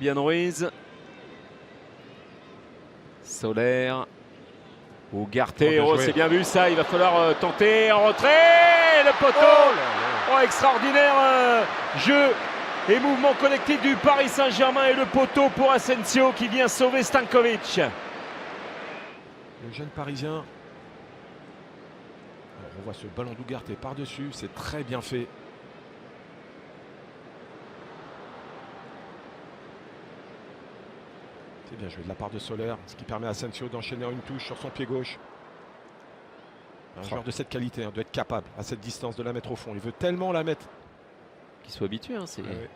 Bien Ruiz. Solaire. Ugarte. Oh, c'est bien vu ça. Il va falloir tenter en retrait. Le poteau. Oh, extraordinaire jeu et mouvement collectif du Paris Saint-Germain et le poteau pour Asensio qui vient sauver Stankovic. Le jeune Parisien. Alors, on voit ce ballon d'Ugarte par-dessus. C'est très bien fait. C'est bien joué de la part de Solaire, ce qui permet à Asensio d'enchaîner une touche sur son pied gauche. Un joueur de cette qualité doit être capable à cette distance de la mettre au fond. Il veut tellement la mettre. Qu'il soit habitué, hein,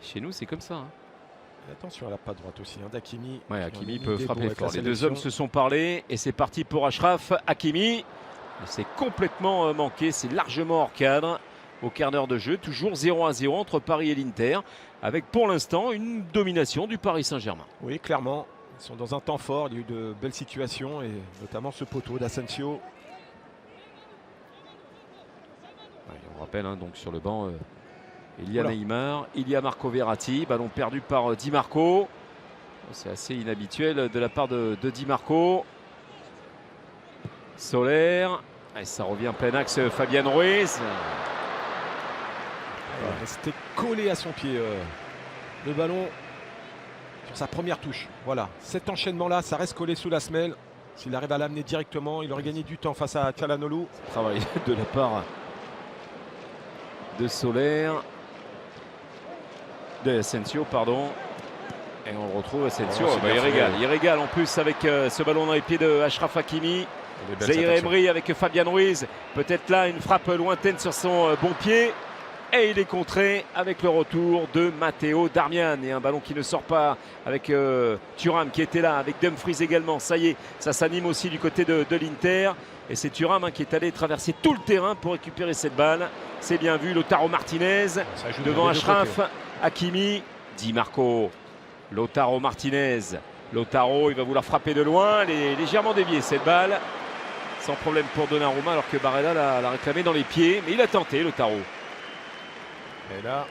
chez nous c'est comme ça. Hein. Et attention à la patte droite aussi, d'Hakimi. Ouais, Hakimi peut frapper fort. Les deux hommes se sont parlé et c'est parti pour Achraf Hakimi. C'est complètement manqué, c'est largement hors cadre au quart d'heure de jeu. Toujours 0-0 entre Paris et l'Inter, avec pour l'instant une domination du Paris Saint-Germain. Oui, clairement. Ils sont dans un temps fort, il y a eu de belles situations et notamment ce poteau d'Asensio. Ouais, on rappelle donc sur le banc, il y a Neymar, il y a Marco Verratti, ballon perdu par Di Marco. C'est assez inhabituel de la part de Di Marco. Solaire, et ça revient plein axe Fabian Ruiz. Resté collé à son pied le ballon. Sur sa première touche, voilà, cet enchaînement-là, ça reste collé sous la semelle. S'il arrive à l'amener directement, il aurait gagné du temps face à Calhanoglu. Travail de la part de Solaire, de Asensio, pardon. Et on retrouve Asensio. Il régale en plus avec ce ballon dans les pieds de Achraf Hakimi. Zahir Emery avec Fabian Ruiz. Peut-être là une frappe lointaine sur son bon pied. Et il est contré avec le retour de Matteo Darmian. Et un ballon qui ne sort pas avec Thuram qui était là, avec Dumfries également. Ça y est, ça s'anime aussi du côté de l'Inter. Et c'est Thuram qui est allé traverser tout le terrain pour récupérer cette balle. C'est bien vu, Lautaro Martinez devant Achraf Hakimi. Di Marco, Lautaro Martinez. Lautaro, il va vouloir frapper de loin. Elle est légèrement déviée cette balle. Sans problème pour Donnarumma alors que Barella l'a réclamé dans les pieds. Mais il a tenté, Lautaro. Et là,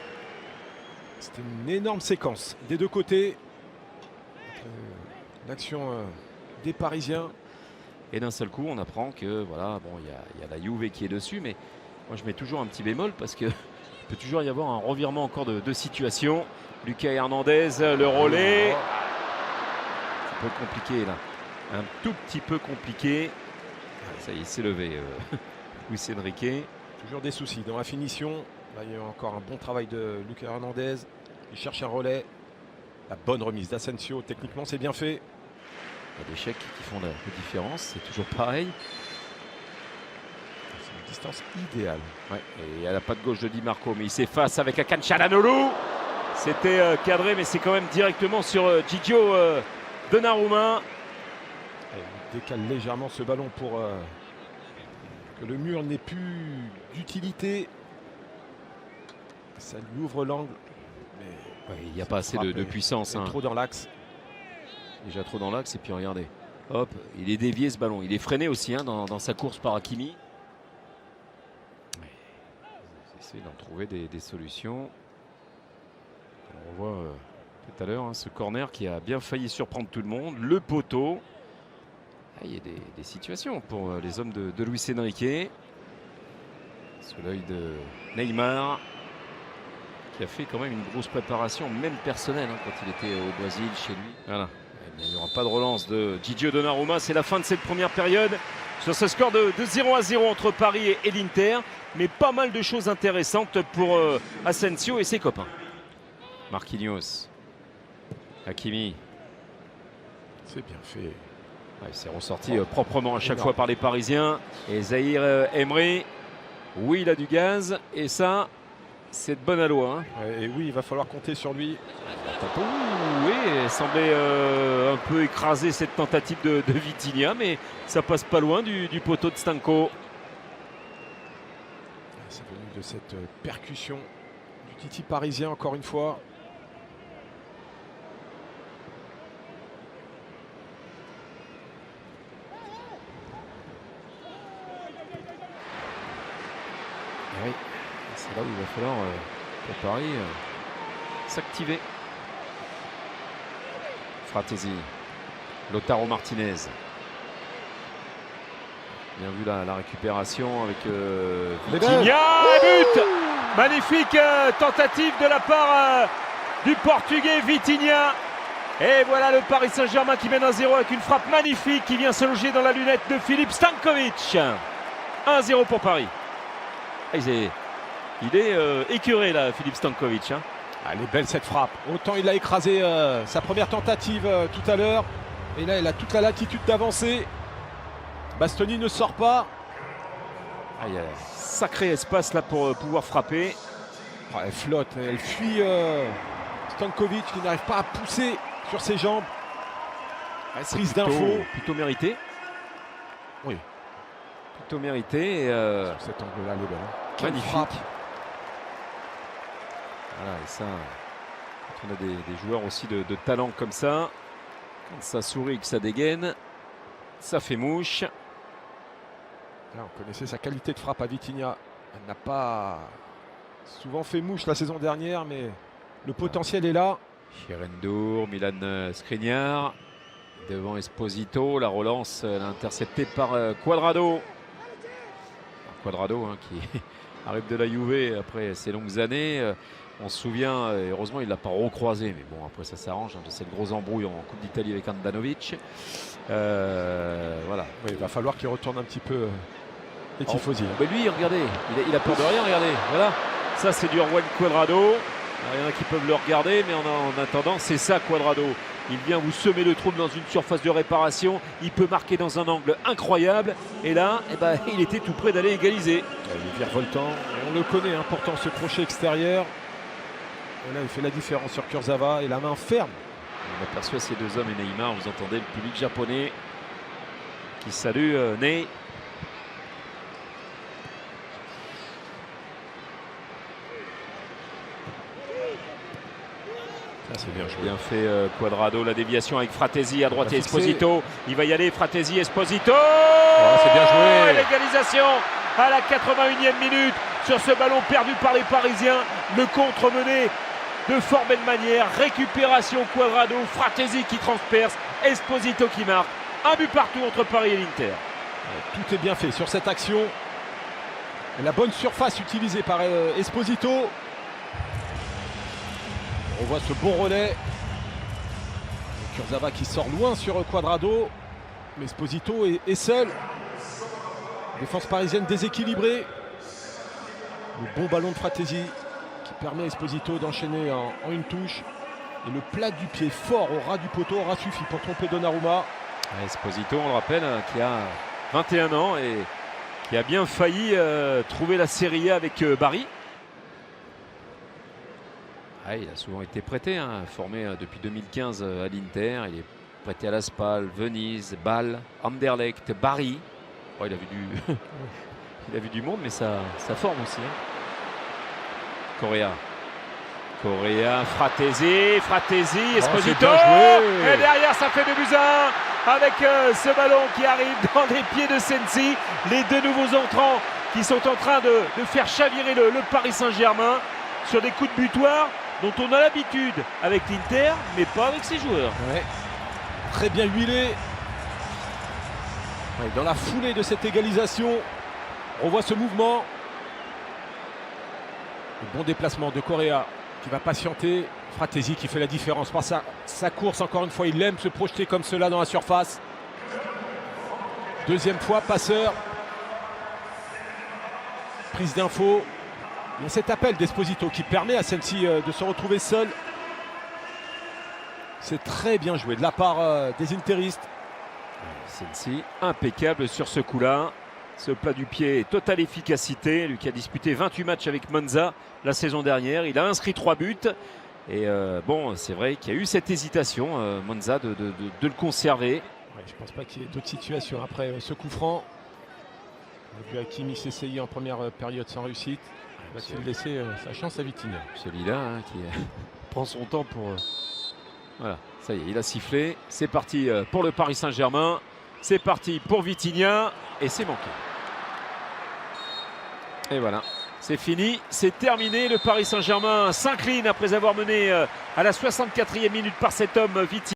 c'était une énorme séquence des deux côtés. L'action des Parisiens. Et d'un seul coup, on apprend que voilà, bon, il y a la Juve qui est dessus, mais moi je mets toujours un petit bémol parce que il peut toujours y avoir un revirement encore de situation. Lucas Hernandez, le relais. C'est un peu compliqué là. Un tout petit peu compliqué. Ça y est, c'est levé. Luis Enrique. Toujours des soucis dans la finition. Là, il y a encore un bon travail de Lucas Hernandez. Il cherche un relais. La bonne remise d'Asensio. Techniquement, c'est bien fait. Il y a des chèques qui font la différence. C'est toujours pareil. C'est une distance idéale. Ouais, et à la patte gauche de Di Marco. Mais il s'efface avec Hakan Çalhanoğlu. C'était cadré, mais c'est quand même directement sur Gigio Donnarumma. Il décale légèrement ce ballon pour que le mur n'ait plus d'utilité. Ça lui ouvre l'angle. Ouais, il n'y a pas assez de puissance. Hein. Trop dans l'axe. Déjà trop dans l'axe. Et puis regardez. Hop, il est dévié ce ballon. Il est freiné aussi dans sa course par Hakimi. Il essaie d'en trouver des solutions. On voit tout à l'heure ce corner qui a bien failli surprendre tout le monde. Le poteau. Il y a des situations pour les hommes de Luis Enrique. Sous l'œil de Neymar. Qui a fait quand même une grosse préparation, même personnelle, quand il était au Brésil, chez lui. Voilà. Il n'y aura pas de relance de Gigio Donnarumma. C'est la fin de cette première période. Sur ce score de 0-0 entre Paris et l'Inter. Mais pas mal de choses intéressantes pour Asensio et ses copains. Marquinhos. Hakimi. C'est bien fait. Ouais, c'est ressorti proprement à chaque fois par les Parisiens. Et Zahir Emery. Oui, il a du gaz. Et ça... c'est de bonne alloi. Hein. Et oui, il va falloir compter sur lui. Oui, il semblait un peu écraser cette tentative de Vitinha, mais ça passe pas loin du poteau de Stanko. C'est venu de cette percussion du Titi parisien encore une fois. Oui, c'est là où il va falloir pour Paris s'activer. Fratesi. Lautaro Martinez. Bien vu la récupération avec Vitinha. But! Magnifique tentative de la part du Portugais Vitinha. Et voilà le Paris Saint-Germain qui mène 1-0 avec une frappe magnifique qui vient se loger dans la lunette de Filip Stanković. 1-0 pour Paris. Il est écœuré là, Filip Stanković. Hein. Elle est belle cette frappe. Autant il a écrasé sa première tentative tout à l'heure. Et là, il a toute la latitude d'avancer. Bastoni ne sort pas. Il y a un sacré espace là pour pouvoir frapper. Elle flotte, elle fuit Stanković qui n'arrive pas à pousser sur ses jambes. Prise d'info. Plutôt mérité. Oui. Plutôt mérité. Sur cet angle-là, elle est belle. Quelle magnifique. frappe. Voilà, et ça, quand on a des joueurs aussi de talent comme ça, quand ça sourit, que ça dégaine, ça fait mouche. Là, on connaissait sa qualité de frappe à Vitinha. Elle n'a pas souvent fait mouche la saison dernière, mais le potentiel est là. Sherendorf, Milan Skriniar, devant Esposito. La relance, elle est interceptée par Cuadrado. Cuadrado hein, qui arrive de la Juve après ces longues années. On se souvient, heureusement il ne l'a pas recroisé, mais bon après ça s'arrange, hein, de cette grosse embrouille en Coupe d'Italie avec Handanovic. Voilà. Oui, il va falloir qu'il retourne un petit peu les tifosi. Mais lui, regardez, il a peur de rien, regardez. Voilà, ça c'est du Juan Cuadrado. Il y en a qui peuvent le regarder, mais en attendant, c'est ça Cuadrado. Il vient vous semer le trouble dans une surface de réparation. Il peut marquer dans un angle incroyable. Et là, il était tout près d'aller égaliser. Il est virevoltant. On le connaît, hein, pourtant ce crochet extérieur. Et là, il fait la différence sur Kurzawa et la main ferme. On aperçoit ces deux hommes et Neymar. Vous entendez le public japonais qui salue Ney. C'est bien joué. Bien fait Cuadrado, la déviation avec Fratesi à droite et Esposito. Il va y aller, Fratesi, Esposito. C'est bien joué. L'égalisation à la 81e minute sur ce ballon perdu par les Parisiens. Le contre mené de fort belle manière. Récupération Cuadrado, Fratesi qui transperce, Esposito qui marque. Un but partout entre Paris et l'Inter. Tout est bien fait sur cette action. Et la bonne surface utilisée par Esposito. On voit ce bon relais. Kurzawa qui sort loin sur Cuadrado. Mais Esposito est seul. Défense parisienne déséquilibrée. Le bon ballon de Fratesi qui permet à Esposito d'enchaîner en une touche. Et le plat du pied fort au ras du poteau aura suffi pour tromper Donnarumma. Esposito, on le rappelle, qui a 21 ans et qui a bien failli trouver la Serie A avec Bari. Il a souvent été prêté, hein, formé depuis 2015 à l'Inter. Il est prêté à la Spal, Venise, Bâle, Anderlecht, Bari. Il a vu du monde, mais ça forme aussi. Hein. Correa, Fratesi, Esposito. Et derrière, ça fait 2-1 avec ce ballon qui arrive dans les pieds de Sensi. Les deux nouveaux entrants qui sont en train de faire chavirer le Paris Saint-Germain sur des coups de butoir dont on a l'habitude avec l'Inter, mais pas avec ses joueurs. Ouais. Très bien huilé. Dans la foulée de cette égalisation, on voit ce mouvement. Le bon déplacement de Correa qui va patienter. Fratesi qui fait la différence par sa course. Encore une fois, il aime se projeter comme cela dans la surface. Deuxième fois, passeur. Prise d'info. Il y a cet appel d'Esposito qui permet à celle-ci de se retrouver seule. C'est très bien joué de la part des interistes. Sensi, impeccable sur ce coup-là. Ce plat du pied, totale efficacité. Lui qui a disputé 28 matchs avec Monza la saison dernière. Il a inscrit 3 buts. Et bon, c'est vrai qu'il y a eu cette hésitation, Monza, de le conserver. Ouais, je ne pense pas qu'il y ait d'autres situations après ce coup franc. On a vu Hakimi s'essayer en première période sans réussite. Va-t-il laisser sa chance à Vitinha? Celui-là hein, qui prend son temps pour... Voilà, ça y est, il a sifflé. C'est parti pour le Paris Saint-Germain. C'est parti pour Vitinha. Et c'est manqué. Et voilà, c'est fini, c'est terminé. Le Paris Saint-Germain s'incline après avoir mené à la 64e minute par cet homme Vitinha.